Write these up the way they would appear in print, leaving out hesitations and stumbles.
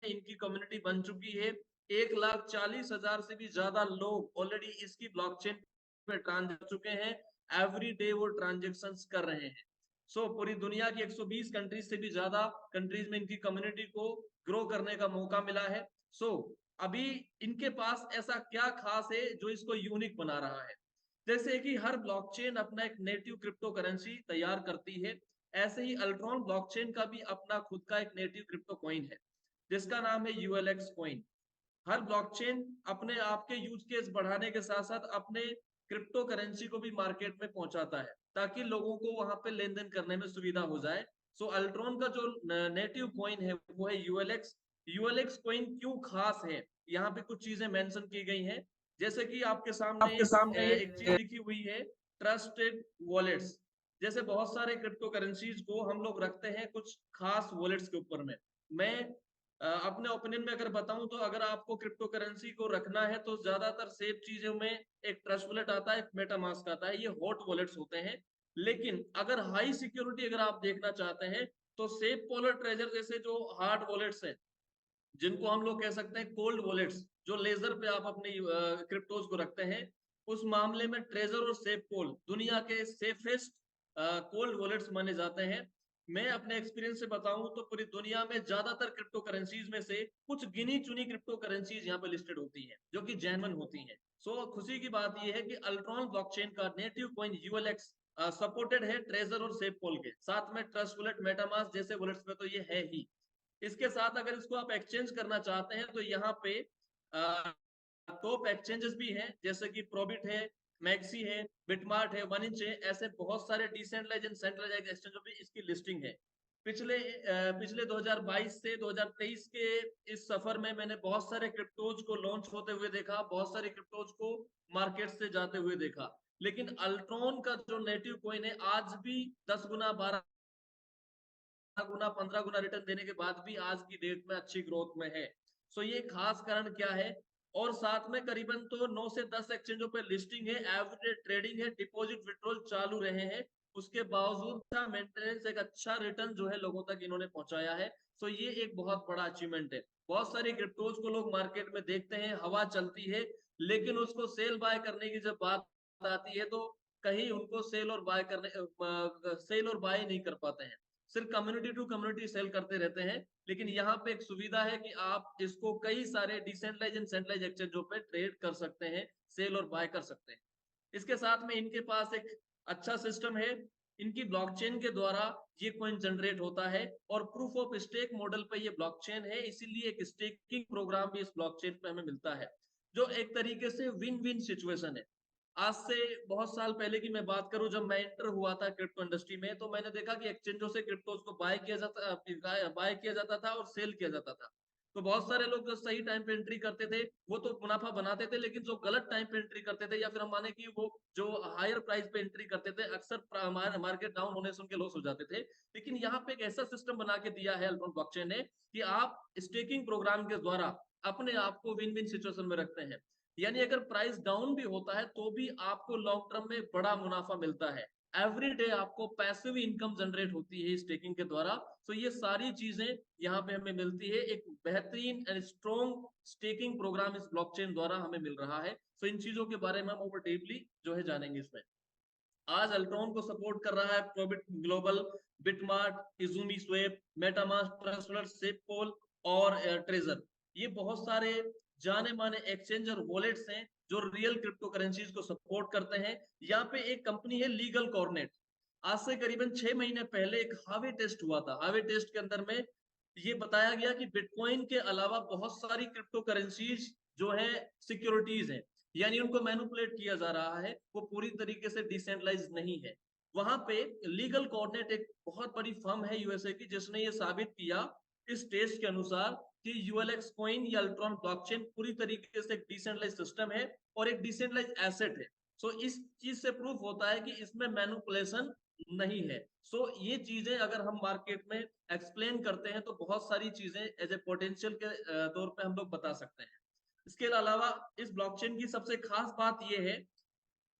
इनकी कम्युनिटी बन चुकी है। 1,40,000 से भी ज्यादा लोग ऑलरेडी इसकी ब्लॉकचेन पे ट्रांस चुके हैं। एवरी डे वो ट्रांजेक्शन्स कर रहे हैं। पूरी दुनिया की 120 कंट्रीज से भी ज्यादा कंट्रीज में इनकी कम्युनिटी को ग्रो करने का मौका मिला है। अभी इनके पास ऐसा क्या खास है जो इसको यूनिक बना रहा है? जैसे कि हर ब्लॉकचेन अपना एक नेटिव क्रिप्टो करेंसी तैयार करती है, ऐसे ही अल्ट्रॉन ब्लॉकचेन का भी अपना खुद का एक नेटिव क्रिप्टो कॉइन है, जिसका नाम है यूएलएक्स कॉइन। हर ब्लॉकचेन अपने आप के यूज केस बढ़ाने के साथ साथ अपने क्रिप्टो करेंसी को भी मार्केट में पहुंचाता है, ताकि लोगों को वहां पे लेन देन करने में सुविधा हो जाए। अल्ट्रॉन का जो नेटिव कॉइन है वो है यूएलएक्स। यूएलएक्स कॉइन क्यों खास है, यहाँ पे कुछ चीजें मेंशन की गई हैं। जैसे कि आपके सामने एक चीज लिखी हुई है, ट्रस्टेड वॉलेट्स। जैसे बहुत सारे क्रिप्टो करेंसीज को हम लोग रखते हैं कुछ खास वॉलेट्स के ऊपर में। मैं अपने ओपिनियन में अगर बताऊं तो अगर आपको क्रिप्टो करेंसी को रखना है तो ज्यादातर सेफ चीजों में एक ट्रस्ट वॉलेट आता है, एक मेटामास्क आता है, ये हॉट वॉलेट्स होते हैं। लेकिन अगर हाई सिक्योरिटी अगर आप देखना चाहते हैं तो सेफ पोलर ट्रेजर जैसे जो हार्ड वॉलेट्स हैं, जिनको हम लोग कह सकते हैं कोल्ड वॉलेट्स, जो लेजर पे आप अपनी क्रिप्टोज को रखते हैं, उस मामले में ट्रेजर और सेफ पोल दुनिया के सेफेस्ट कोल्ड वॉलेट्स माने जाते हैं। मैं अपने एक्सपीरियंस से बताऊं तो पूरी दुनिया में ज्यादातर क्रिप्टो करेंसीज में से कुछ गिनी चुनी क्रिप्टो करेंसीज यहाँ पे लिस्टेड होती हैं जो कि जेन्युइन होती हैं। खुशी की बात यह है कि अल्ट्रॉन ब्लॉकचेन का नेटिव कॉइन यूएलएक्स सपोर्टेड है ट्रेजर और सेफ पोल के साथ में। ट्रस्ट वॉलेट, मेटामास्क जैसे वॉलेट्स में तो ये है ही। इसके साथ अगर इसको आप एक्सचेंज करना चाहते हैं तो यहाँ पे टॉप एक्सचेंजेस भी हैं, जैसे कि प्रोबिट है, मैक्सी है, बिटमार्ट है, वन इंच है, ऐसे बहुत सारे डिसेंट्रलाइज एंड सेंट्रलाइज एक्सचेंजों पे इसकी लिस्टिंग है। पिछले 2022 से 2023 के इस सफर में मैंने बहुत सारे क्रिप्टोज को लॉन्च होते हुए देखा, बहुत सारे क्रिप्टोज को मार्केट से जाते हुए देखा। लेकिन अल्ट्रॉन का जो नेटिव कॉइन है आज भी 10 गुना, 12 गुना, 15 गुना रिटर्न देने के बाद भी आज की डेट में अच्छी ग्रोथ में है। ये खास कारण क्या है? और साथ में करीबन तो 9 से 10 एक्सचेंजों पे लिस्टिंग है, एवरेज ट्रेडिंग है, डिपॉजिट विड्रॉल चालू रहे हैं, उसके बावजूद अच्छा मेंटेनेंस, एक अच्छा रिटर्न जो है लोगों तक इन्होंने पहुंचाया है। ये एक बहुत बड़ा अचीवमेंट है। बहुत सारी क्रिप्टोज को लोग मार्केट में देखते हैं, हवा चलती है, लेकिन उसको सेल बाय करने की जब बात आती है तो कहीं उनको सेल और बाय नहीं कर पाते हैं, सिर्फ कम्युनिटी टू कम्युनिटी सेल करते रहते हैं। लेकिन यहाँ पे एक सुविधा है कि आप इसको कई सारे डिसेंट्रलाइज एंड सेंट्रलाइज एक्सचेंजों पे ट्रेड कर सकते हैं, सेल और बाय कर सकते हैं। इसके साथ में इनके पास एक अच्छा सिस्टम है। इनकी ब्लॉकचेन के द्वारा ये कॉइन जनरेट होता है और प्रूफ ऑफ स्टेक मॉडल पे ये ब्लॉकचेन है, इसीलिए एक स्टेकिंग प्रोग्राम भी इस ब्लॉकचेन पे हमें मिलता है, जो एक तरीके से विन विन सिचुएशन है। आज से बहुत साल पहले की मैं बात करूं, जब मैं एंटर हुआ था क्रिप्टो इंडस्ट्री में, तो मैंने देखा कि एक्सचेंजों से क्रिप्टोज को बाय किया जाता था और सेल किया जाता था। तो बहुत सारे लोग जो सही टाइम पे एंट्री करते थे वो तो मुनाफा बनाते थे, लेकिन जो गलत टाइम पे एंट्री करते थे या फिर हम माने कि वो जो हायर प्राइस पे एंट्री करते थे, अक्सर मार्केट डाउन होने से उनके लॉस हो जाते थे। लेकिन यहाँ पे एक ऐसा सिस्टम बना के दिया है अल्ट्रॉन ब्लॉकचेन ने कि आप स्टेकिंग प्रोग्राम के द्वारा अपने आप को विन विन सिचुएशन में रखते हैं। यानी अगर प्राइस डाउन भी होता है तो भी आपको लॉन्ग टर्म में बड़ा मुनाफा मिलता है। एवरी डे आपको पैसिव इनकम जनरेट होती है स्टेकिंग के द्वारा। ये सारी चीजें यहाँ पे हमें मिलती है। एक बेहतरीन एंड स्ट्रॉन्ग स्टेकिंग प्रोग्राम इस ब्लॉकचेन द्वारा हमें मिल रहा है। इन चीजों के बारे में हम और डीपली जो है जानेंगे इसमें। आज अल्ट्रॉन को सपोर्ट कर रहा है ProBit Global, BitMart, Izumi Swap, MetaMask, Trustlet, SafePal और ट्रेजर। ये बहुत सारे जाने माने एक्सचेंज और वॉलेट्स हैं जो रियल क्रिप्टो करेंसीज को सपोर्ट करते हैं। यहाँ पे एक कंपनी है लीगल कॉर्नेट। आज से करीबन 6 महीने पहले एक हावे टेस्ट हुआ था। हावे टेस्ट के अंदर में ये बताया गया कि बिटकॉइन के अलावा बहुत सारी क्रिप्टो करेंसीज जो है सिक्योरिटीज है, यानी उनको मैनिपुलेट किया जा रहा है, वो पूरी तरीके से डिसेंट्रलाइज नहीं है। वहां पे लीगल कॉर्नेट एक बहुत बड़ी फर्म है यूएसए की, जिसने ये साबित किया इस टेस्ट के अनुसार कि यूएलएक्स कॉइन या अल्ट्रॉन ब्लॉकचेन पूरी तरीके से एक डिसेंट्रलाइज सिस्टम है और एक डिसेंट्रलाइज एसेट है। इस चीज से प्रूफ होता है कि इसमें मैनिपुलेशन नहीं है। ये चीजें अगर हम मार्केट में एक्सप्लेन करते हैं तो बहुत सारी चीजें एज ए पोटेंशियल के तौर पे हम लोग बता सकते हैं। इसके अलावा इस ब्लॉकचेन की सबसे खास बात यह है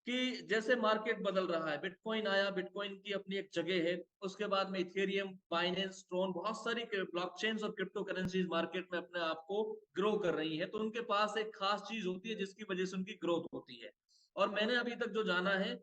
कि जैसे मार्केट बदल रहा है, बिटकॉइन आया, बिटकॉइन की अपनी एक जगह है, उसके बाद में इथेरियम, बाइनेंस, ट्रोन, बहुत सारी ब्लॉकचेन्स और क्रिप्टो करेंसीज मार्केट में अपने आप को ग्रो कर रही है। तो उनके पास एक खास चीज होती है जिसकी वजह से उनकी ग्रोथ होती है। और मैंने अभी तक जो जाना है,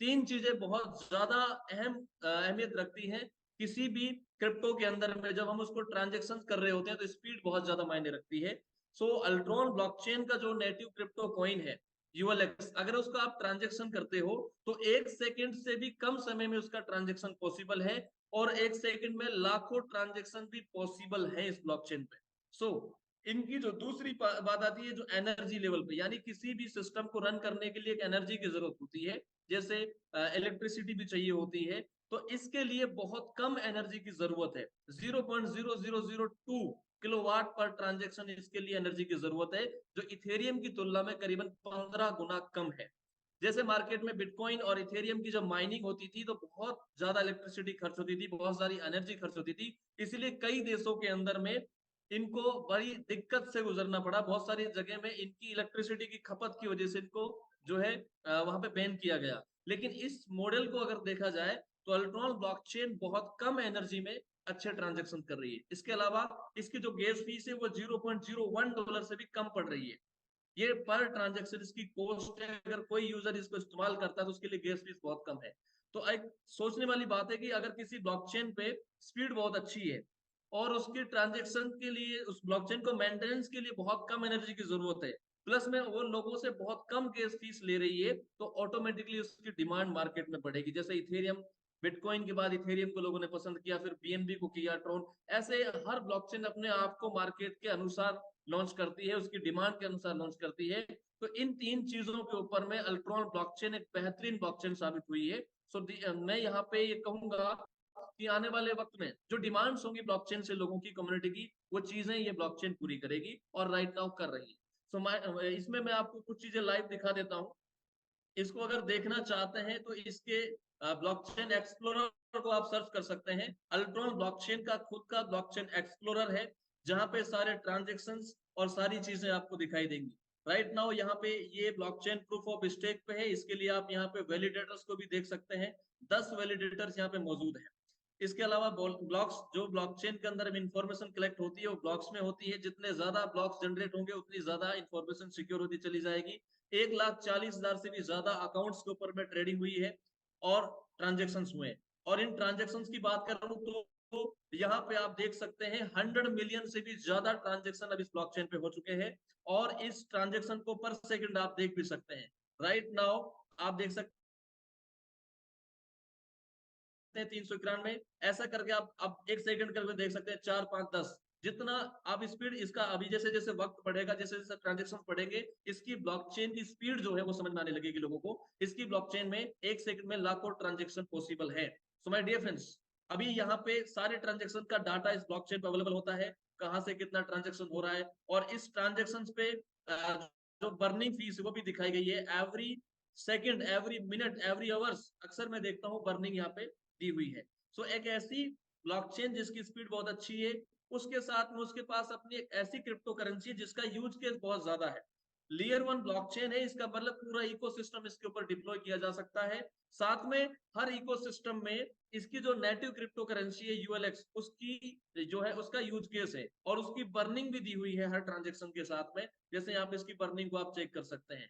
तीन चीजें बहुत ज्यादा अहमियत रखती हैं किसी भी क्रिप्टो के अंदर में। जब हम उसको ट्रांजेक्शन कर रहे होते हैं तो स्पीड बहुत ज्यादा मायने रखती है। सो अल्ट्रॉन ब्लॉकचेन का जो नेटिव क्रिप्टो कॉइन है यूएलएक्स, अगर उसका आप ट्रांजेक्शन करते हो तो 1 सेकंड से भी कम समय में उसका ट्रांजेक्शन पॉसिबल है। और 1 सेकंड में लाखों ट्रांजेक्शन भी पॉसिबल है इस ब्लॉकचेन पे। सो इनकी जो दूसरी बात आती है, जो एनर्जी लेवल पे, यानी किसी भी सिस्टम को रन करने के लिए एक एनर्जी की जरूरत होती है, जैसे इलेक्ट्रिसिटी भी चाहिए होती है। तो इसके लिए बहुत कम एनर्जी की जरूरत है, 0.0002 किलोवाट पर ट्रांजेक्शन इसके लिए एनर्जी की जरूरत है, जो इथेरियम की तुलना में करीबन 15 गुना कम है। जैसे मार्केट में बिटकॉइन और इथेरियम की जब माइनिंग होती थी तो बहुत ज्यादा इलेक्ट्रिसिटी खर्च होती थी, बहुत सारी एनर्जी खर्च होती थी। इसलिए कई देशों के अंदर में इनको बड़ी दिक्कत से गुजरना पड़ा। बहुत सारी जगह में इनकी इलेक्ट्रिसिटी की खपत की वजह से इनको जो है वहां पे बैन किया गया। लेकिन इस मॉडल को अगर देखा जाए तो अल्ट्रॉन ब्लॉकचेन बहुत कम एनर्जी में अच्छे ट्रांजेक्शन कर रही है। इसके अलावा इसकी जो गैस फीस है वो $0.01 से भी कम पड़ रही है। ये पर ट्रांजेक्शन इसकी कॉस्ट है। अगर कोई यूजर इसको इस्तेमाल करता है तो उसके लिए गैस फीस बहुत कम है। तो एक सोचने वाली बात है कि अगर किसी ब्लॉकचेन पे स्पीड बहुत अच्छी है और उसके ट्रांजेक्शन के लिए, उस ब्लॉकचेन को मेंटेनेंस के लिए बहुत कम एनर्जी की जरूरत है, प्लस में वो लोगों से बहुत कम गैस फीस ले रही है, तो ऑटोमेटिकली उसकी डिमांड मार्केट में बढ़ेगी। जैसे इथेरियम, बिटकॉइन के बाद इथेरियम को लोगों ने पसंद किया, फिर बीएनबी को किया, ट्रोन, ऐसे हर ब्लॉकचेन अपने आप को मार्केट के अनुसार लॉन्च करती है, उसकी डिमांड के अनुसार लॉन्च करती है। तो इन तीन चीजों के ऊपर में अल्ट्रॉन ब्लॉकचेन एक बेहतरीन ब्लॉकचेन साबित हुई है। सो मैं यहाँ पे ये कहूंगा कि आने वाले वक्त में जो डिमांड्स होंगी ब्लॉकचेन से लोगों की, कम्युनिटी की, वो चीजें ये ब्लॉकचेन पूरी करेगी और राइट नाउ कर रही है। सो इसमें मैं आपको कुछ चीजें लाइव दिखा देता हूँ। इसको अगर देखना चाहते हैं तो इसके ब्लॉकचेन एक्सप्लोरर को आप सर्च कर सकते हैं। अल्ट्रॉन ब्लॉकचेन का खुद का ब्लॉकचेन एक्सप्लोरर है, जहां पे सारे ट्रांजेक्शंस और सारी चीजें आपको दिखाई देंगी। राइट नाउ यहाँ पे ये ब्लॉकचेन प्रूफ ऑफ स्टेक पे है। इसके लिए आप यहाँ पे वैलिडेटर्स को भी देख सकते हैं। 10 वैलिडेटर्स यहाँ पे मौजूद है। इसके अलावा ब्लॉक्स, जो ब्लॉकचेन के अंदर इंफॉर्मेशन कलेक्ट होती है वो ब्लॉक्स में होती है। जितने ज्यादा ब्लॉक्स जनरेट होंगे उतनी ज्यादा इंफॉर्मेशन सिक्योर होती चली जाएगी। 1,40,000 से भी ज्यादा अकाउंट्स के ऊपर में ट्रेडिंग हुई है और ट्रांजेक्शन हुए। और इन ट्रांजेक्शन की बात करूं तो यहाँ पे आप देख सकते हैं 100 मिलियन से भी ज्यादा ट्रांजेक्शन अब इस ब्लॉकचेन पे हो चुके हैं। और इस ट्रांजेक्शन को पर सेकंड आप देख भी सकते हैं। राइट नाउ आप देख सकते हैं 391, ऐसा करके आप अब 1 सेकंड करके देख सकते हैं 4, 5, 10। जितना आप स्पीड इसका, अभी जैसे जैसे वक्त बढ़ेगा, जैसे जैसे ट्रांजेक्शन बढ़ेंगे, इसकी ब्लॉकचेन की स्पीड जो है वो समझ में आने लगेगी लोगों को। इसकी ब्लॉकचेन में 1 सेकंड में लाखों ट्रांजेक्शन पॉसिबल है। सो माय डियर फ्रेंड्स, अभी यहाँ पे सारे ट्रांजेक्शन का डाटा इस ब्लॉकचेन पे अवेलेबल होता है, कहाँ से कितना ट्रांजेक्शन हो रहा है। और इस ट्रांजेक्शन पे जो बर्निंग फीस है वो भी दिखाई गई है। Every second, every minute, every hours, अक्सर मैं देखता हूँ बर्निंग यहाँ पे दी हुई है। सो एक ऐसी ब्लॉकचेन जिसकी स्पीड बहुत अच्छी है, उसके साथ में उसके पास अपनी एक ऐसी क्रिप्टो करेंसी जिसका यूज केस बहुत ज्यादा है। लेयर 1 ब्लॉकचेन है, इसका मतलब पूरा इकोसिस्टम इसके ऊपर डिप्लॉय किया जा सकता है। साथ में हर इकोसिस्टम में इसकी जो नेटिव क्रिप्टो करेंसी है यूएलएक्स, उसकी जो है उसका यूज केस है और उसकी बर्निंग भी दी हुई है हर ट्रांजेक्शन के साथ में। जैसे यहाँ पे इसकी बर्निंग को आप चेक कर सकते हैं।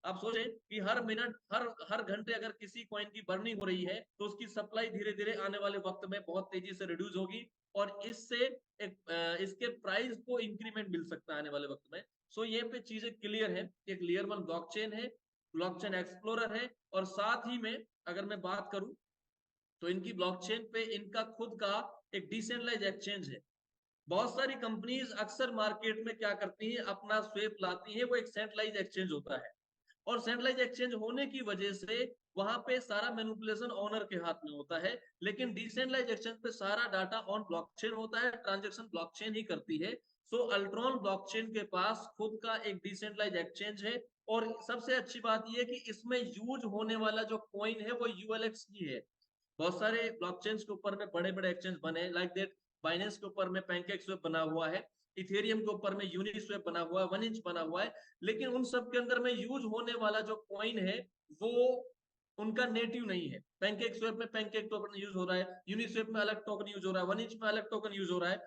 आप सोचें कि हर मिनट, हर हर घंटे अगर किसी कॉइन की बर्निंग हो रही है तो उसकी सप्लाई धीरे धीरे आने वाले वक्त में बहुत तेजी से रिड्यूस होगी और इससे इसके प्राइस को इंक्रीमेंट मिल सकता है आने वाले वक्त में। सो ये पे चीजें क्लियर है। एक लेयर 1 ब्लॉकचेन है, ब्लॉकचेन एक्सप्लोरर है, और साथ ही में अगर मैं बात करूं तो इनकी ब्लॉकचेन पे इनका खुद का एक डिसेंट्रलाइज एक्सचेंज है। बहुत सारी कंपनीज अक्सर मार्केट में क्या करती हैं, अपना स्वेप लाती है, वो एक सेंट्रलाइज एक्सचेंज होता है। और सेंट्रलाइज एक्सचेंज होने की वजह से वहां पे सारा मैनिपुलेशन ओनर के हाथ में होता है। लेकिन डिसेंट्रलाइज एक्सचेंज पे सारा डाटा ऑन ब्लॉकचेन होता है, ट्रांजैक्शन ब्लॉकचेन ही करती है। सो अल्ट्रॉन ब्लॉकचेन के पास खुद का एक डिसेंट्रलाइज एक्सचेंज है। और सबसे अच्छी बात यह है कि इसमें यूज होने वाला जो कॉइन है वो यूएलएक्स ही है। बहुत सारे ब्लॉकचेन्स के ऊपर में बड़े बड़े एक्सचेंज बने, लाइक दैट बाइनेंस के ऊपर में पैनकेक स्वेप बना हुआ है, इथेरियम के ऊपर में यूनिस्वेप बना हुआ है, 1 इंच बना हुआ है, लेकिन उन सब के अंदर में यूज होने वाला जो कॉइन है वो उनका नेटिव नहीं है। पैनकेक स्वेप में पैनकेक टोकन यूज हो रहा है, यूनिस्वेप में अलग टोकन यूज हो रहा है, 1 इंच में अलग टोकन यूज हो रहा है।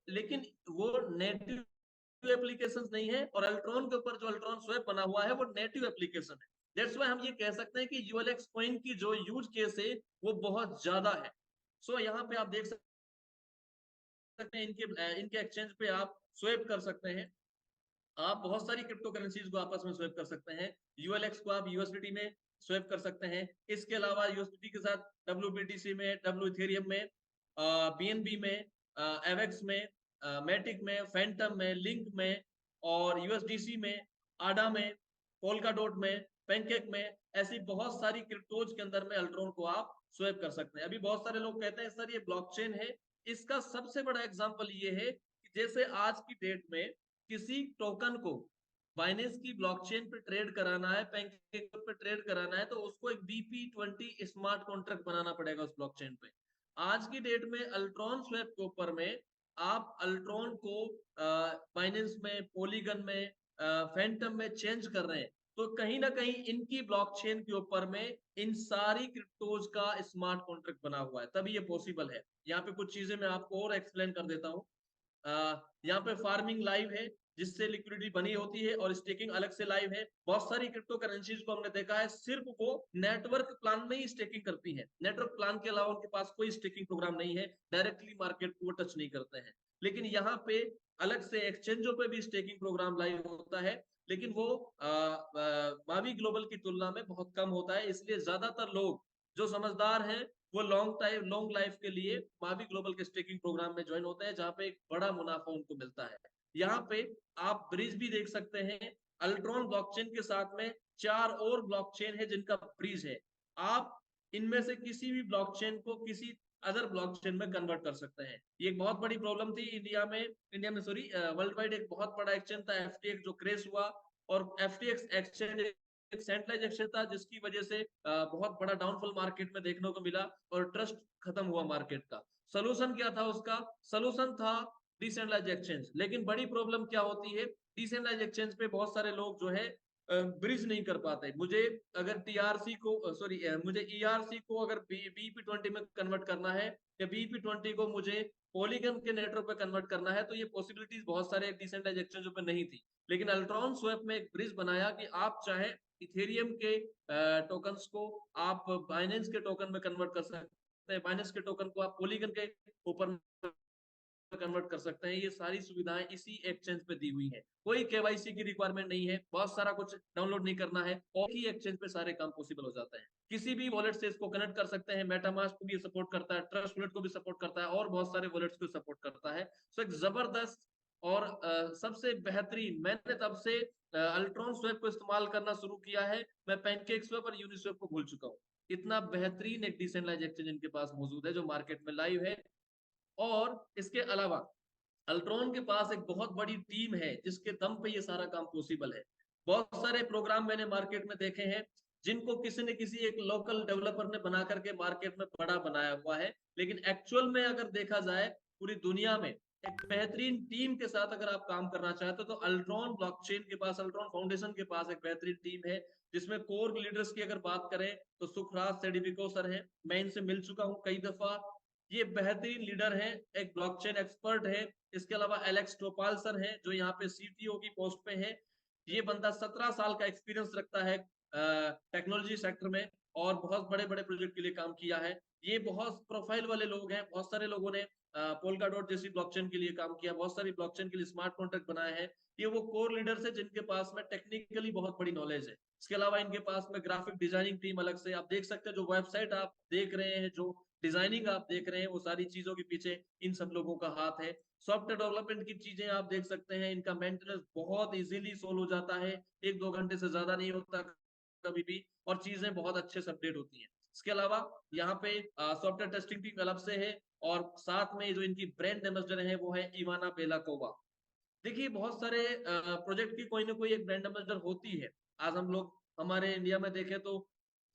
लेकिन वो नेटिव एप्लीकेशन नहीं है, और अल्ट्रॉन के ऊपर जो अल्ट्रॉन स्वेप बना हुआ है वो नेटिव एप्लीकेशन है। दैट्स व्हाई हम ये कह सकते हैं कि यूएलएक्स कॉइन की जो यूज केस है वो बहुत ज्यादा है। यहाँ पे आप देख सकते हैं इनके एक्सचेंज पे आप स्वेप कर सकते हैं। आप बहुत सारी क्रिप्टो करेंसीज को आपस में स्वेप कर सकते हैं। यूएलएक्स को आप यूएसडीटी में स्वेप कर सकते हैं। इसके अलावा यूएसडीटी के साथ डब्ल्यूबीटीसी में, डब्ल्यू इथेरियम में, बीएनबी में, एवेक्स में, मैटिक में, फैंटम में, लिंक में, और यूएसडीसी में, आडा में, पोल्का डॉट में, पैनकेक में, ऐसी बहुत सारी क्रिप्टोज के अंदर में अल्ट्रॉन को आप स्वेप कर सकते हैं। अभी बहुत सारे लोग कहते हैं सर ये ब्लॉकचेन है। इसका सबसे बड़ा एग्जांपल ये है कि जैसे आज की डेट में किसी टोकन को बाइनेंस की ब्लॉकचेन पे ट्रेड कराना है, पैनकेक पे ट्रेड कराना है, तो उसको एक BP20 स्मार्ट कॉन्ट्रैक्ट बनाना पड़ेगा उस ब्लॉकचेन पे। आज की डेट में अल्ट्रॉन स्वेप के ऊपर में आप अल्ट्रॉन को बाइनेंस में, पॉलीगन में, फैंटम में चेंज कर रहे हैं, तो कहीं ना कहीं इनकी ब्लॉकचेन के ऊपर में इन सारी क्रिप्टोज का स्मार्ट कॉन्ट्रैक्ट बना हुआ है, तभी ये पॉसिबल है। यहाँ पे कुछ चीजें मैं आपको और एक्सप्लेन कर देता हूँ। यहाँ पे फार्मिंग लाइव है जिससे लिक्विडिटी बनी होती है, और स्टेकिंग अलग से लाइव है। बहुत सारी क्रिप्टो करेंसीज को हमने देखा है सिर्फ वो नेटवर्क प्लान में ही स्टेकिंग करती है, नेटवर्क प्लान के अलावा उनके पास कोई स्टेकिंग प्रोग्राम नहीं है, डायरेक्टली मार्केट को वो टच नहीं करते हैं। लेकिन यहाँ पे अलग से एक्सचेंजों पे भी स्टेकिंग प्रोग्राम लाइव होता है, लेकिन वो मावी ग्लोबल की तुलना में बहुत कम होता है। इसलिए ज्यादातर लोग जो समझदार हैं वो लॉन्ग लाइफ के लिए मावी ग्लोबल के स्टेकिंग प्रोग्राम में ज्वाइन होते हैं, जहां पे एक बड़ा मुनाफा उनको मिलता है। यहाँ पे आप ब्रिज भी देख सकते हैं। अल्ट्रॉन ब्लॉकचेन के साथ में 4 और ब्लॉकचेन है जिनका ब्रिज है। आप इनमें से किसी भी ब्लॉकचेन को किसी अदर ब्लॉकचेन में कन्वर्ट कर सकते हैं। ये एक बहुत बड़ी प्रॉब्लम थी इंडिया में सॉरी वर्ल्ड वाइड। एक बहुत बड़ा एक्सचेंज था एफटीएक्स जो क्रेश हुआ, और एफटीएक्स एक्सचेंज एक सेंट्रलाइज एक्सचेंज था जिसकी वजह से बहुत बड़ा डाउनफॉल मार्केट में देखने को मिला, और ट्रस्ट खत्म हुआ मार्केट का। सोल्यूशन क्या था उसका? सोल्यूशन था डिसेंट्रलाइज एक्सचेंज। लेकिन बड़ी प्रॉब्लम क्या होती है, डिसेंट्रलाइज एक्सचेंज पे बहुत सारे लोग जो है ब्रिज नहीं कर पाते। मुझे अगर टीआरसी को सॉरी मुझे ईआरसी को अगर बीपी20 में कन्वर्ट करना है, या बीपी20 को मुझे पॉलीगन के नेटवर्क पे कन्वर्ट करना है, तो ये पॉसिबिलिटीज बहुत सारे डिसेंट्रलाइज एक्सचेंजों पे नहीं थी। लेकिन अल्ट्रॉन स्वैप में एक ब्रिज बनाया कि आप चाहे इथेरियम के टोकन्स को आप बाइनेंस के टोकन में कन्वर्ट कर सकते हैं, बाइनेंस के टोकन को आप पॉलीगन के ऊपर कन्वर्ट कर सकते हैं। ये सारी सुविधाएं इसी एक्सचेंज पे दी हुई है। कोई केवाईसी की रिक्वायरमेंट नहीं है, बहुत सारा कुछ डाउनलोड नहीं करना है, और ही एक्सचेंज पे सारे काम पॉसिबल हो जाते हैं। किसी भी वॉलेट से इसको कनेक्ट कर सकते हैं। मेटामास्क को भी सपोर्ट करता है, ट्रस्ट वॉलेट को भी सपोर्ट करता है, और बहुत सारे वॉलेट्स को सपोर्ट करता है। एक जबरदस्त और सबसे बेहतरीन, मैंने तब से अल्ट्रॉन स्वैप को इस्तेमाल करना शुरू किया है। मैं पैनकेक स्वैप और यूनिस्वैप को भूल चुका हूँ। इतना बेहतरीन एक डिसेंट्रलाइज्ड एक्सचेंज इनके पास मौजूद है जो मार्केट में लाइव है। और इसके अलावा अल्ट्रॉन के पास एक बहुत बड़ी टीम है जिसके दम पे ये सारा काम पॉसिबल है। बहुत सारे प्रोग्राम मैंने मार्केट में देखे हैं जिनको किसी न किसी एक लोकल डेवलपर ने बना करके मार्केट में बड़ा बनाया हुआ है, लेकिन एक्चुअल में अगर देखा जाए पूरी दुनिया में एक बेहतरीन टीम के साथ अगर आप काम करना चाहते हो, तो अल्ट्रॉन ब्लॉकचेन के पास, अल्ट्रॉन फाउंडेशन के पास एक बेहतरीन टीम है। जिसमें कोर लीडर्स की अगर बात करें तो सुखराज सेडिविको सर हैं, मैं इनसे मिल चुका हूं कई दफा। ये बेहतरीन लीडर हैं, एक ब्लॉकचेन एक्सपर्ट है। इसके अलावा एलेक्स टोपाल सर हैं जो यहाँ पे सीटीओ की पोस्ट पे हैं। ये बंदा 17 साल का एक्सपीरियंस रखता है टेक्नोलॉजी सेक्टर में, और बहुत बड़े बड़े प्रोजेक्ट के लिए काम किया है। ये बहुत प्रोफाइल वाले लोग हैं। बहुत सारे लोगों ने पोल्का डॉट जैसी ब्लॉकचेन के लिए काम किया, बहुत सारी ब्लॉकचेन के लिए स्मार्ट कॉन्ट्रैक्ट बनाए हैं। ये वो कोर लीडर्स है जिनके पास में टेक्निकली बहुत बड़ी नॉलेज है। इसके अलावा इनके पास में ग्राफिक डिजाइनिंग टीम अलग से, आप देख सकते हैं जो वेबसाइट आप देख रहे हैं, जो डिजाइनिंग आप देख रहे हैं, वो सारी चीजों के पीछे इन सब लोगों का हाथ है। सॉफ्टवेयर डेवलपमेंट की चीजें आप देख सकते हैं, इनका मेंटेनेंस बहुत इजीली सोल्व हो जाता है, 1-2 घंटे से ज्यादा नहीं होता कभी भी, और चीजें बहुत अच्छे से अपडेट होती हैं। इसके अलावा यहाँ पे सॉफ्टवेयर टेस्टिंग टीम अलग से है, और साथ में जो इनकी ब्रांड एम्बेसडर है वो है इवाना बेलाकोवा। देखिए बहुत सारे प्रोजेक्ट की कोई ना कोई एक ब्रांड एम्बेसडर होती है। आज हम लोग हमारे इंडिया में देखें तो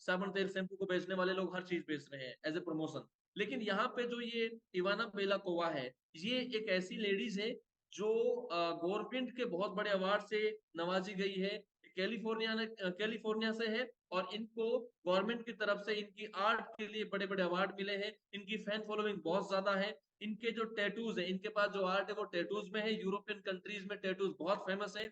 साबुन तेल शैम्पू को बेचने वाले लोग हर चीज बेच रहे हैं एज ए प्रमोशन। लेकिन यहाँ पे जो ये इवाना बेलाकोवा है, ये एक ऐसी लेडीज है जो गवर्नमेंट के बहुत बड़े अवार्ड से नवाजी गई है। कैलिफोर्निया से है और इनको गवर्नमेंट की तरफ से इनकी आर्ट के लिए बड़े बड़े अवार्ड मिले हैं। इनकी फैन फॉलोइंग बहुत ज्यादा है। इनके जो टैटूज है, इनके पास जो आर्ट है वो टैटूज में है। यूरोपियन कंट्रीज में टैटूज बहुत फेमस है।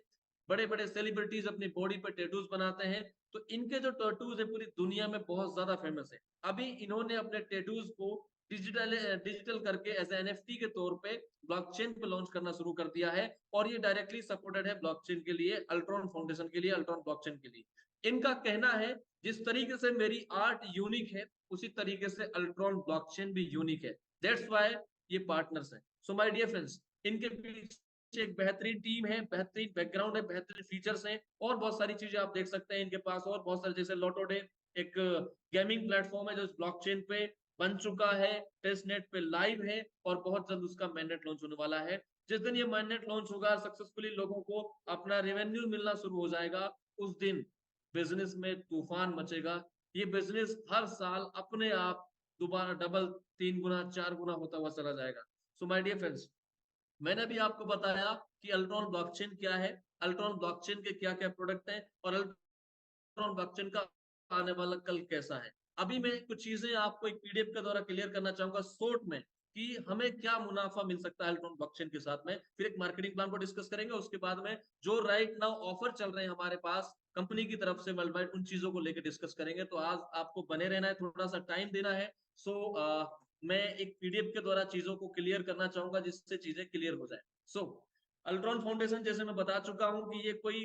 बड़े बड़े सेलिब्रिटीज अपनी बॉडी पर टैटूज बनाते हैं। तो इनके जो टैटूज है पूरी दुनिया में बहुत ज्यादा फेमस है। अभी इन्होंने अपने टैटूज को डिजिटल करके एज एनएफटी के तौर पे ब्लॉकचेन पे लॉन्च करना शुरू कर दिया है। और ये डायरेक्टली सपोर्टेड है ब्लॉकचेन के लिए, अल्ट्रॉन फाउंडेशन के लिए, अल्ट्रॉन ब्लॉकचेन के लिए। इनका कहना है जिस तरीके से मेरी आर्ट यूनिक है उसी तरीके से अल्ट्रॉन ब्लॉकचेन भी यूनिक है। दैट्स व्हाई ये पार्टनर्स हैं। सो माय डियर फ्रेंड्स, इनके पीछे एक बेहतरीन टीम है, बेहतरीन बैकग्राउंड है, बेहतरीन फीचर्स हैं और बहुत सारी चीजें आप देख सकते हैं इनके पास। और बहुत सारे जैसे लोटोडे एक गेमिंग प्लेटफॉर्म है जो इस ब्लॉकचेन पे बन चुका है, टेस्ट नेट पे लाइव है और बहुत जल्द उसका मेननेट लॉन्च होने वाला है। जिस दिन ये मेननेट लॉन्च होगा, सक्सेसफुली लोगों को अपना रेवेन्यू मिलना शुरू हो जाएगा, उस दिन बिजनेस में तूफान मचेगा। ये बिजनेस हर साल अपने आप दोबारा डबल, 3 गुना, 4 गुना होता हुआ चला जाएगा। सो माय डियर फ्रेंड्स, मैंने भी आपको बताया कि अल्ट्रॉन ब्लॉकचेन क्या है, अल्ट्रॉन ब्लॉकचेन के क्या क्या प्रोडक्ट हैं और अल्ट्रॉन ब्लॉकचेन का आने वाला कल कैसा है। अभी मैं कुछ चीजें आपको एक पीडीएफ के द्वारा क्लियर करना चाहूंगा शॉर्ट में कि हमें क्या मुनाफा मिल सकता है अल्ट्रॉन ब्लॉकचेन के साथ में। फिर एक मार्केटिंग प्लान को डिस्कस करेंगे। उसके बाद में जो राइट नाउ ऑफर चल रहे हैं हमारे पास कंपनी की तरफ से वर्ल्ड वाइड, उन चीजों को लेकर डिस्कस करेंगे। तो आज आपको बने रहना है, थोड़ा सा टाइम देना है। सो मैं एक पीडीएफ के द्वारा चीजों को क्लियर करना चाहूंगा जिससे चीजें क्लियर हो जाए। सो अल्ट्रॉन फाउंडेशन जैसे मैं बता चुका हूं कि ये कोई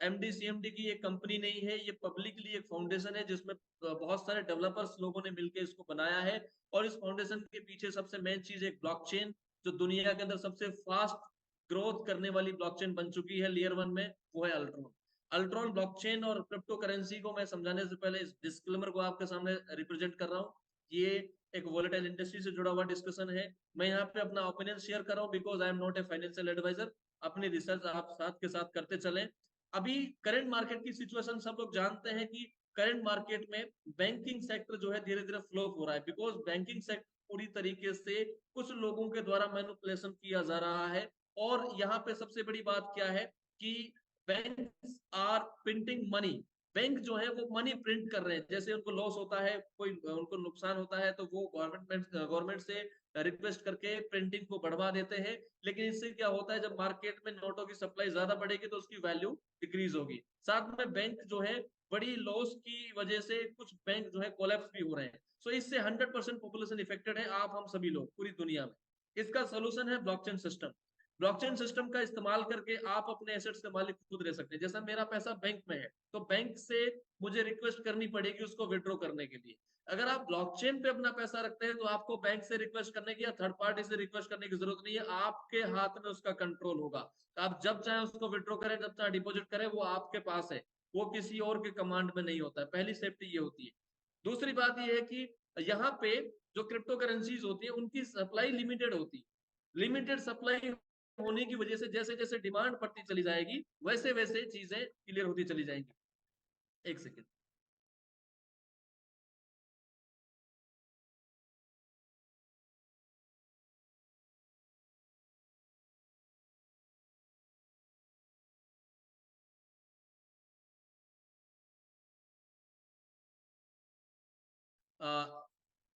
एमडी सीएमडी की एक कंपनी नहीं है। ये पब्लिकली एक फाउंडेशन है जिसमें बहुत सारे डेवलपर्स लोगों ने मिलकर इसको बनाया है। और इस फाउंडेशन के पीछे सबसे मेन चीज एक ब्लॉकचेन, जो दुनिया के अंदर सबसे फास्ट ग्रोथ करने वाली ब्लॉकचेन बन चुकी है लेयर 1 में, वो है अल्ट्रॉन। अल्ट्रॉन ब्लॉकचेन और क्रिप्टो करेंसी को मैं समझाने से पहले इस डिस्क्लेमर को आपके सामने रिप्रेजेंट कर रहा हूँ। ये एक वोलेटाइल इंडस्ट्री से जुड़ा हुआ डिस्कशन है। मैं यहाँ पे अपना ओपिनियन शेयर कर रहा हूँ because I am not a financial advisor. अपनी रिसर्च आप साथ के साथ करते चलें। अभी करंट मार्केट की सिचुएशन सब लोग जानते हैं कि करंट मार्केट में बैंकिंग सेक्टर जो है धीरे धीरे फ्लॉप हो रहा है बिकॉज बैंकिंग सेक्टर पूरी तरीके से कुछ लोगों के द्वारा मैनिपुलेशन किया जा रहा है। और यहाँ पे सबसे बड़ी बात क्या है कि bank are printing money. Bank जो है वो मनी प्रिंट कर रहे हैं। जैसे उनको लॉस होता है, कोई उनको नुकसान होता है, तो वो गवर्नमेंट से रिक्वेस्ट करके प्रिंटिंग को बढ़वा देते हैं। लेकिन इससे क्या होता है, जब मार्केट में नोटों की सप्लाई ज्यादा बढ़ेगी तो उसकी वैल्यू डिक्रीज होगी। साथ में बैंक जो है बड़ी लॉस की वजह से कुछ बैंक जो है कोलैप्स भी हो रहे हैं। सो इससे 100% पॉपुलेशन इफेक्टेड है, आप हम सभी लोग पूरी दुनिया में। इसका सोल्यूशन है ब्लॉकचेन सिस्टम। ब्लॉकचेन सिस्टम का इस्तेमाल करके आप अपने एसेट्स के मालिक खुद रह सकते हैं। जैसा मेरा पैसा बैंक में है तो बैंक से मुझे रिक्वेस्ट करनी पड़ेगी उसको विड्रॉ करने के लिए। अगर आप ब्लॉकचेन पे अपना पैसा रखते हैं तो आपको बैंक से रिक्वेस्ट करने की या थर्ड पार्टी से रिक्वेस्ट करने की जरूरत नहीं है। आपके हाथ में उसका कंट्रोल होगा। तो आप जब चाहे उसको विड्रॉ करें, जब चाहे डिपॉजिट करें, वो आपके पास है। वो किसी और के कमांड में नहीं होता है। पहली सेफ्टी ये होती है। दूसरी बात ये है कि यहाँ पे जो क्रिप्टो करेंसीज होती है उनकी सप्लाई लिमिटेड होती है। लिमिटेड सप्लाई होने की वजह से जैसे जैसे डिमांड बढ़ती चली जाएगी वैसे वैसे चीजें क्लियर होती चली जाएंगी। एक सेकेंड।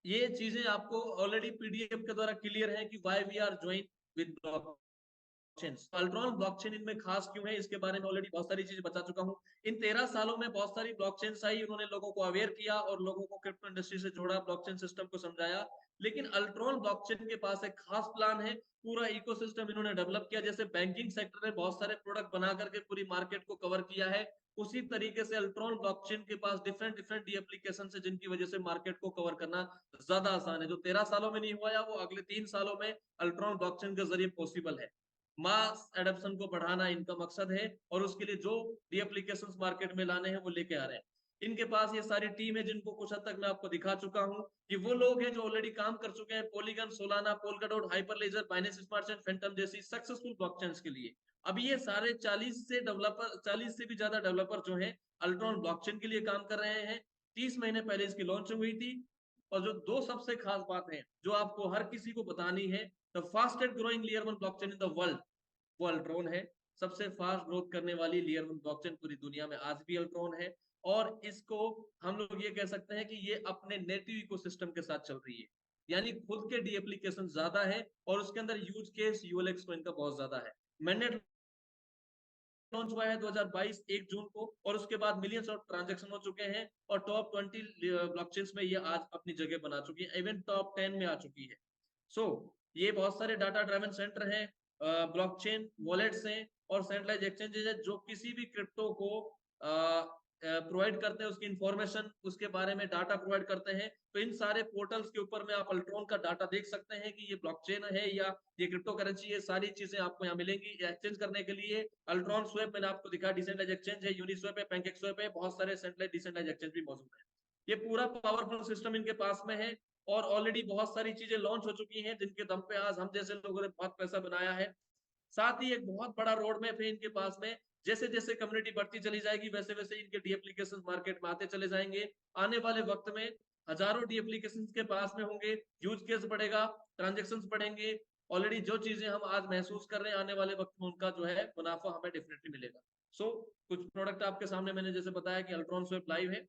ये चीजें आपको ऑलरेडी पीडीएफ के द्वारा क्लियर है कि why we are join with blockchain. Ultron blockchain इनमें खास क्यों है, इसके बारे में ऑलरेडी बहुत सारी चीजें बता चुका हूँ। इन 13 सालों में बहुत सारी ब्लॉकचेन आई, उन्होंने लोगों को अवेयर किया और लोगों को क्रिप्टो इंडस्ट्री से जोड़ा, ब्लॉकचेन सिस्टम को समझाया। लेकिन अल्ट्रॉन ब्लॉकचेन के पास एक खास प्लान है। पूरा इकोसिस्टम इन्होंने डेवलप किया। जैसे बैंकिंग सेक्टर ने बहुत सारे प्रोडक्ट बना करके पूरी मार्केट को कवर किया है, उसी तरीके से अल्ट्रॉन ब्लॉकचेन के पास डिफरेंट डिफरेंट एप्लीकेशन है जिनकी वजह से मार्केट को कवर करना ज्यादा आसान है। जो 13 सालों में नहीं हुआ है वो अगले 3 सालों में अल्ट्रॉन ब्लॉकचेन के जरिए पॉसिबल है। मास एडॉप्शन को बढ़ाना इनका मकसद है और उसके लिए जो एप्लीकेशंस मार्केट में लाने हैं वो लेके आ रहे हैं। इनके पास ये सारी टीम है जिनको कुछ हद तक मैं आपको दिखा चुका हूं कि वो लोग हैं जो ऑलरेडी काम कर चुके हैं Polygon, Solana, Polkadot, Hyperledger, Binance Smart Chain, Fantom जैसी सक्सेसफुल ब्लॉकचेन्स के लिए। अभी ये सारे 40 से भी ज्यादा डेवलपर जो हैं अल्ट्रॉन ब्लॉकचेन के लिए काम कर रहे हैं। 30 महीने पहले इसकी लॉन्च हुई थी और जो दो सबसे खास बात है जो आपको हर किसी को बतानी है, the fastest growing layer 1 blockchain in the world, वो अल्ट्रॉन है। सबसे फास्ट ग्रोथ करने वाली लेयर 1 ब्लॉकचेन पूरी दुनिया में आज भी अल्ट्रॉन है। और इसको हम लोग ये कह सकते हैं कि ये अपने नेटिव इकोसिस्टम के साथ चल रही है, यानी खुद के डी एप्लीकेशन ज्यादा है और उसके अंदर यूज केस यूएलएक्स को इनका बहुत ज्यादा है। मैंने लॉन्च हुआ है 2022 1 जून को और उसके बाद मिलियंस ऑफ ट्रांजैक्शन हो चुके हैं और टॉप 20 ब्लॉकचेन्स में ये आज अपनी जगह बना चुकी है, इवन टॉप 10 में आ चुकी है। सो ये बहुत सारे डाटा ड्राइवन सेंटर हैं, ब्लॉकचेन वॉलेट्स हैं और सेंट्रलाइज एक्सचेंजेस है जो किसी भी क्रिप्टो को प्रोवाइड करते हैं, उसकी इंफॉर्मेशन उसके बारे में डाटा प्रोवाइड करते हैं। तो इन सारे पोर्टल्स के ऊपर में आप अल्ट्रॉन का डाटा देख सकते हैं कि ये ब्लॉकचेन है या ये क्रिप्टो करेंसी है, सारी चीजें आपको यहाँ मिलेंगी। एक्सचेंज करने के लिए अल्ट्रॉन स्वेप मैंने आपको दिखा, डिसेंट्रलाइज एक्सचेंज है, यूनिस्वेप है, पैनकेक स्वेप है, बहुत सारे सेंट्रलाइज डिसेंट्रलाइज एक्सचेंज भी मौजूद है। ये पूरा पावरफुल सिस्टम इनके पास में है और ऑलरेडी बहुत सारी चीजें लॉन्च हो चुकी हैं जिनके दम पे आज हम जैसे लोगों ने बहुत पैसा बनाया है। साथ ही एक बहुत बड़ा रोड मैप है इनके पास में, जैसे जैसे कम्युनिटी बढ़ती चली जाएगी वैसे वैसे इनके डी एप्लीकेशन मार्केट में आते चले जाएंगे। आने वाले वक्त में हजारों डी एप्लीकेशन के पास में होंगे, यूज केस बढ़ेगा, ट्रांजेक्शन बढ़ेंगे। ऑलरेडी जो चीजें हम आज महसूस कर रहे हैं आने वाले वक्त में उनका जो है मुनाफा हमें डेफिनेटली मिलेगा। सो कुछ प्रोडक्ट आपके सामने मैंने जैसे बताया कि अल्ट्रॉन स्वेप लाइव है,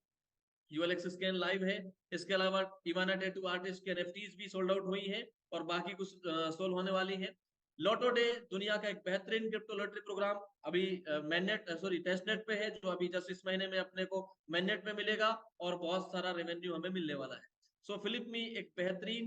यूएलएक्स स्कैन लाइव है, इसके अलावा इवाना टैटू आर्टिस्ट के एनएफटीज भी सोल्ड आउट हुई हैं और बाकी कुछ सोल्व होने वाली हैं। लॉटो डे दुनिया का एक बेहतरीन क्रिप्टो लॉटरी प्रोग्राम अभी मैननेट सॉरी टेस्टनेट पे है, जो अभी जस्ट इस महीने में अपने को मैननेट में मिलेगा और बहुत सारा रेवेन्यू हमें मिलने वाला है। सो फिलिप मी एक बेहतरीन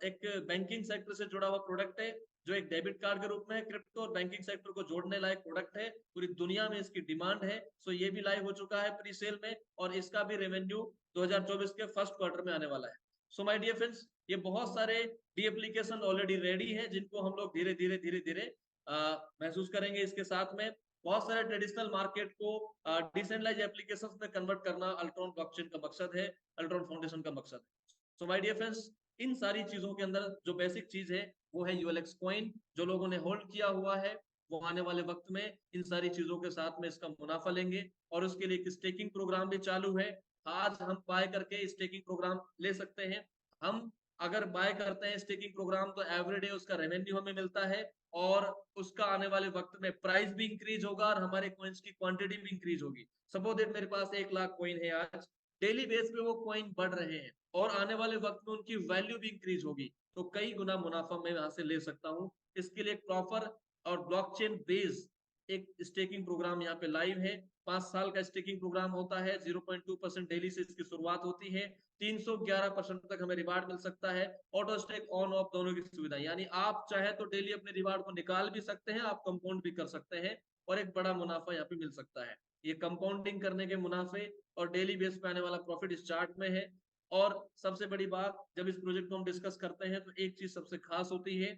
एक बैंकिंग सेक्टर से जुड़ा हुआ प्रोडक्ट है जो एक डेबिट कार्ड के रूप में क्रिप्टो और बैंकिंग सेक्टर को जोड़ने लायक प्रोडक्ट है, पूरी दुनिया में इसकी डिमांड है। सो ये भी लाइव हो चुका है प्री सेल में और इसका भी रेवेन्यू 2024 के फर्स्ट क्वार्टर में आने वाला है। सो माय डियर फ्रेंड्स, ये बहुत सारे डी एप्लीकेशन ऑलरेडी रेडी है जिनको हम लोग धीरे धीरे धीरे धीरे महसूस करेंगे। इसके साथ में बहुत सारे ट्रेडिशनल मार्केट को डिसेंट्रलाइज एप्लीकेशंस में कन्वर्ट करना अल्ट्रॉन ब्लॉकचेन का मकसद है, अल्ट्रॉन फाउंडेशन का मकसद है। सो माय डियर फ्रेंड्स, इन सारी चीजों के अंदर जो बेसिक चीज है वो है यूएलएक्स कॉइन, जो लोगों ने होल्ड किया हुआ है वो आने वाले वक्त में इन सारी चीजों के साथ में इसका मुनाफा लेंगे और उसके लिए एक स्टेकिंग प्रोग्राम भी चालू है। आज हम बाय करके स्टेकिंग प्रोग्राम ले सकते हैं। हम अगर बाय करते हैं स्टेकिंग प्रोग्राम तो एवरीडे उसका रेवेन्यू हमें मिलता है और उसका आने वाले वक्त में प्राइस भी इंक्रीज होगा और हमारे कॉइन्स की क्वांटिटी भी इंक्रीज होगी। सपोज दैट मेरे पास 1 लाख कॉइन है, आज डेली बेस पे वो कॉइन बढ़ रहे हैं और आने वाले वक्त में उनकी वैल्यू भी इंक्रीज होगी, तो कई गुना मुनाफा मैं यहाँ से ले सकता हूँ। इसके लिए एक प्रॉपर और ब्लॉकचेन बेस्ड एक स्टेकिंग प्रोग्राम यहाँ पे लाइव है। 5 साल का स्टेकिंग प्रोग्राम होता है, 0.2% डेली से इसकी शुरुआत होती है, 311% तक हमें रिवार्ड मिल सकता है। ऑटो स्टेक ऑन ऑफ दोनों की सुविधा, यानी आप चाहे तो डेली अपने रिवार्ड को निकाल भी सकते हैं, आप कंपाउंड भी कर सकते हैं और एक बड़ा मुनाफा यहाँ पे मिल सकता है। ये कंपाउंडिंग करने के मुनाफे और डेली बेस पे आने वाला प्रॉफिट इस चार्ट में है। और सबसे बड़ी बात, जब इस प्रोजेक्ट को हम डिस्कस करते हैं तो एक चीज सबसे खास होती है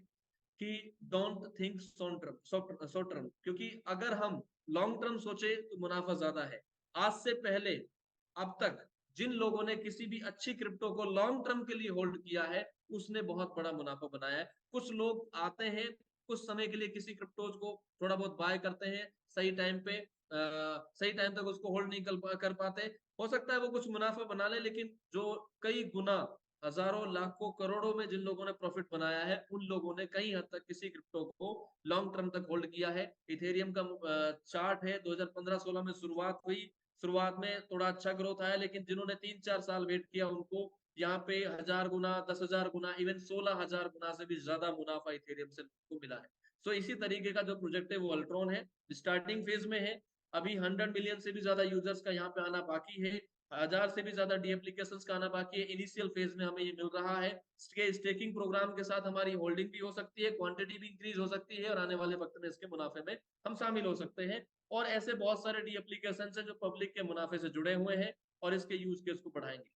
कि डोंट थिंक शॉर्ट टर्म, क्योंकि अगर हम लॉन्ग टर्म सोचे तो मुनाफा ज्यादा है। आज से पहले अब तक जिन लोगों ने किसी भी अच्छी क्रिप्टो को लॉन्ग टर्म के लिए होल्ड किया है उसने बहुत बड़ा मुनाफा बनाया है। कुछ लोग आते हैं कुछ समय के लिए किसी क्रिप्टोज को थोड़ा बहुत बाय करते हैं, सही टाइम पे सही टाइम तक उसको होल्ड नहीं कर पाते, हो सकता है वो कुछ मुनाफा बना ले, लेकिन जो कई गुना हजारों लाखों करोड़ों में जिन लोगों ने प्रॉफिट बनाया है उन लोगों ने कई हद तक किसी क्रिप्टो को लॉन्ग टर्म तक होल्ड किया है। इथेरियम का चार्ट है, 2015-16 में शुरुआत हुई, शुरुआत में थोड़ा अच्छा ग्रोथ आया, लेकिन जिन्होंने 3-4 साल वेट किया उनको यहाँ पे 1000 गुना, 10,000 गुना, इवन 16,000 गुना से भी ज्यादा मुनाफा इथेरियम से को मिला है। सो इसी तरीके का जो प्रोजेक्ट है वो अल्ट्रॉन है, स्टार्टिंग फेज में है। अभी 100 मिलियन से भी ज्यादा यूजर्स का यहाँ पे आना बाकी है, 1000 से भी ज्यादा डी एप्लीकेशंस का आना बाकी है। इनिशियल फेज में हमें ये मिल रहा है। स्टेकिंग प्रोग्राम के साथ हमारी होल्डिंग भी हो सकती है, क्वांटिटी भी इंक्रीज हो सकती है और आने वाले वक्त में इसके मुनाफे में हम शामिल हो सकते हैं। और ऐसे बहुत सारे डी एप्लीकेशन है जो पब्लिक के मुनाफे से जुड़े हुए हैं और इसके यूज केस को बढ़ाएंगे।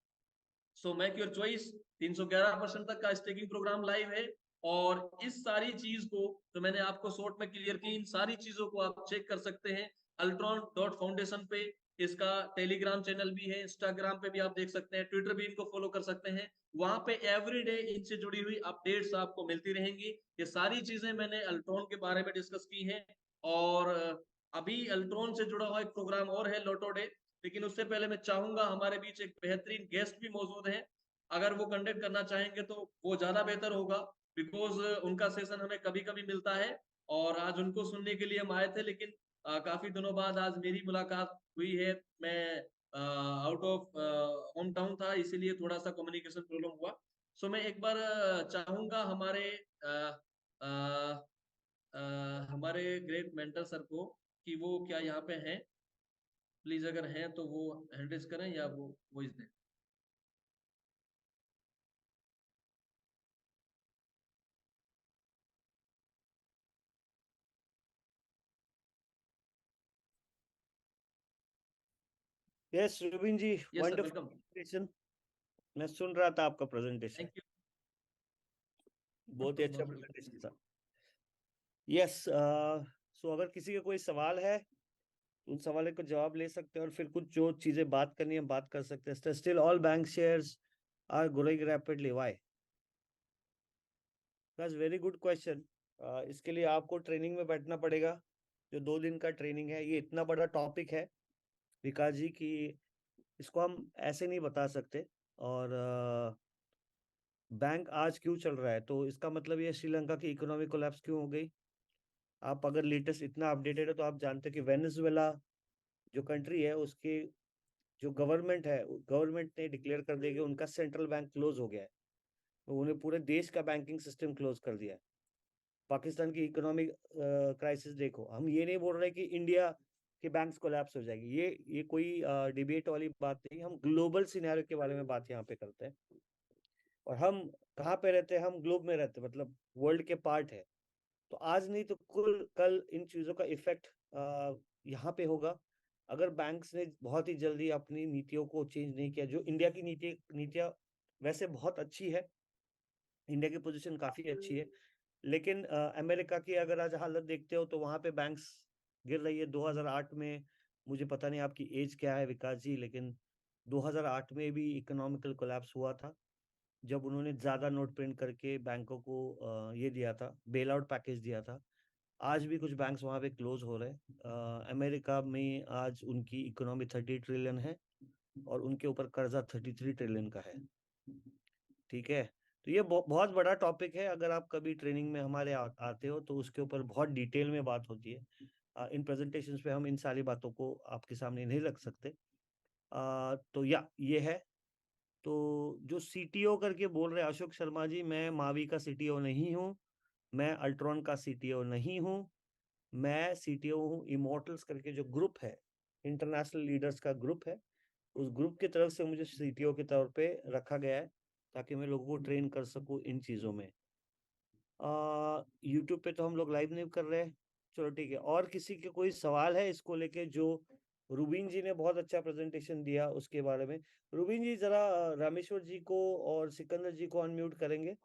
सो मेक योर चॉइस, 311% तक का स्टेकिंग प्रोग्राम लाइव है और इस सारी चीज को तो मैंने आपको शॉर्ट में क्लियर की, इन सारी चीजों को आप चेक कर सकते हैं altron.foundation पे। इसका टेलीग्राम चैनल भी है, इंस्टाग्राम पे भी आप देख सकते हैं, ट्विटर भी इनको फॉलो कर सकते हैं। वहां पे एवरीडे इनसे जुड़ी हुई अपडेट्स आपको मिलती रहेंगी। ये सारी चीजें मैंने अल्ट्रॉन के बारे में डिस्कस की हैं और अभी अल्ट्रॉन से जुड़ा हुआ एक प्रोग्राम और है, लोटो डे। लेकिन उससे पहले मैं चाहूंगा, हमारे बीच एक बेहतरीन गेस्ट भी मौजूद है, अगर वो कंडक्ट करना चाहेंगे तो वो ज्यादा बेहतर होगा, बिकॉज उनका सेशन हमें कभी कभी मिलता है, और आज उनको सुनने के लिए हम आए थे, लेकिन काफी दिनों बाद आज मेरी मुलाकात हुई है। मैं आउट ऑफ होम टाउन था, इसीलिए थोड़ा सा कम्युनिकेशन प्रॉब्लम हुआ। सो मैं एक बार चाहूंगा हमारे ग्रेट मेंटर सर को कि वो क्या यहाँ पे हैं, प्लीज अगर हैं तो वो हैंड रेज करें या वो वॉइस दें। Yes Rubin ji, yes sir, wonderful welcome. Presentation. मैं सुन रहा था आपका प्रेजेंटेशन, थैंक यू। बहुत ही अच्छा मोस्ट वेलकम। प्रेजेंटेशन था। यस, सो अगर किसी का कोई सवाल है, उन सवालों को जवाब ले सकते हैं, और फिर कुछ जो चीजें बात करनी है बात कर सकते हैं। Still all bank shares are growing rapidly, why? That's very good question. इसके लिए आपको ट्रेनिंग में बैठना पड़ेगा, जो 2 दिन का ट्रेनिंग है। ये इतना बड़ा टॉपिक है विकास जी की इसको हम ऐसे नहीं बता सकते। और बैंक आज क्यों चल रहा है, तो इसका मतलब ये श्रीलंका की इकोनॉमिक कोलैप्स क्यों हो गई। आप अगर लेटेस्ट इतना अपडेटेड है तो आप जानते हैं कि वेनेजुएला जो कंट्री है, उसकी जो गवर्नमेंट है, गवर्नमेंट ने डिक्लेयर कर दिया कि उनका सेंट्रल बैंक क्लोज हो गया है। तो उन्हें पूरे देश का बैंकिंग सिस्टम क्लोज कर दिया है। पाकिस्तान की इकोनॉमिक क्राइसिस देखो, हम ये नहीं बोल रहे कि इंडिया के बैंक्स कोलैप्स हो जाएगी, ये कोई डिबेट वाली बात नहीं। हम ग्लोबल सिनेरियो के बारे में बात यहाँ पे करते हैं। और हम कहाँ पे रहते हैं, हम ग्लोब में रहते हैं, मतलब वर्ल्ड के पार्ट है। तो आज नहीं तो कुल कल इन चीजों का इफेक्ट यहाँ पे होगा। अगर बैंक्स ने बहुत ही जल्दी अपनी नीतियों को चेंज नहीं किया। जो इंडिया की नीतियाँ वैसे बहुत अच्छी है, इंडिया की पोजीशन काफी अच्छी है, लेकिन अमेरिका की अगर आज हालत देखते हो तो वहां पे बैंक्स गिर रही है। 2008 में, मुझे पता नहीं आपकी एज क्या है विकास जी, लेकिन 2008 में भी इकोनॉमिकल कोलैप्स हुआ था, जब उन्होंने ज्यादा नोट प्रिंट करके बैंकों को ये दिया था, बेल आउट पैकेज दिया था। आज भी कुछ बैंक्स वहां पे क्लोज हो रहे हैं। अमेरिका में आज उनकी इकोनॉमी 30 ट्रिलियन है, और उनके ऊपर कर्जा 33 ट्रिलियन का है। ठीक है, तो ये बहुत बड़ा टॉपिक है। अगर आप कभी ट्रेनिंग में हमारे आते हो तो उसके ऊपर बहुत डिटेल में बात होती है। इन प्रेजेंटेशंस पे हम इन सारी बातों को आपके सामने नहीं रख सकते। तो या ये है। तो जो सीटीओ करके बोल रहे हैं अशोक शर्मा जी, मैं मावी का सीटीओ नहीं हूँ, मैं अल्ट्रॉन का सीटीओ नहीं हूँ। मैं सीटीओ हूँ इमोर्टल्स करके जो ग्रुप है, इंटरनेशनल लीडर्स का ग्रुप है। उस ग्रुप की तरफ से मुझे सीटीओ के तौर पे रखा गया है, ताकि मैं लोगों को ट्रेन कर सकूं इन चीज़ों में। यूट्यूब पे तो हम लोग लाइव नहीं कर रहे हैं। चलो ठीक है, और किसी के कोई सवाल है इसको लेके? जो रूबीन जी ने बहुत अच्छा प्रेजेंटेशन दिया उसके बारे में। रूबीन जी जरा रामेश्वर जी को और सिकंदर जी को अनम्यूट करेंगे।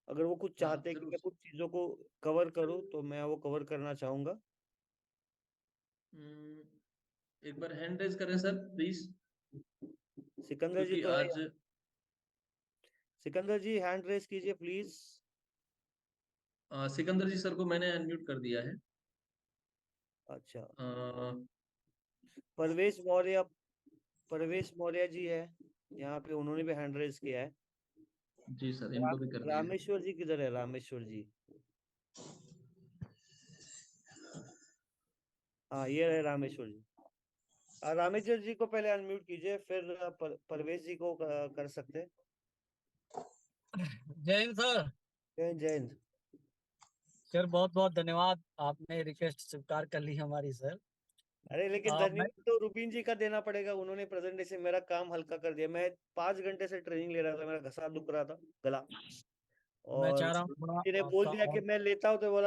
अगर वो कुछ हाँ चाहते हैं कि जरूर मैं सर। कुछ चीज़ों को कवर करूं तो मैं वो कवर करना चाहूंगा। एक बार हैंड रेज करें सर प्लीज, सिकंदर जी क्योंकि तो है आज यहाँ। सिकंदर जी हैंड रेस कीजिए प्लीज। सिकंदर जी सर को मैंने अनम्यूट कर दिया है। अच्छा, अ, परवेश मौर्य, परवेश मौर्य जी है यहाँ पे, उन्होंने भी हैंड रेस किया है। जी सर, इनको भी कर दिया है। रामेश्वर जी किधर है? रामेश्वर जी, हाँ ये रहे रामेश्वर जी। रामेश्वर जी को पहले अनम्यूट कीजिए, फिर परवेश जी को कर सकते हैं। जय हिंद सर। जय हिंद। सर बहुत बहुत धन्यवाद, आपने रिक्वेस्ट स्वीकार कर ली हमारी सर। अरे लेकिन मैं धन्यवाद तो रूबीन जी का देना पड़ेगा, उन्होंने प्रेजेंटेशन मेरा काम हल्का कर दिया। मैं 5 घंटे से ट्रेनिंग ले रहा था, मेरा घसा दुख रहा था, गला। मैं और चाह रहा हूँ थोड़ा जी ने बोल आपका दिया कि और मैं लेता हूँ, तो बोला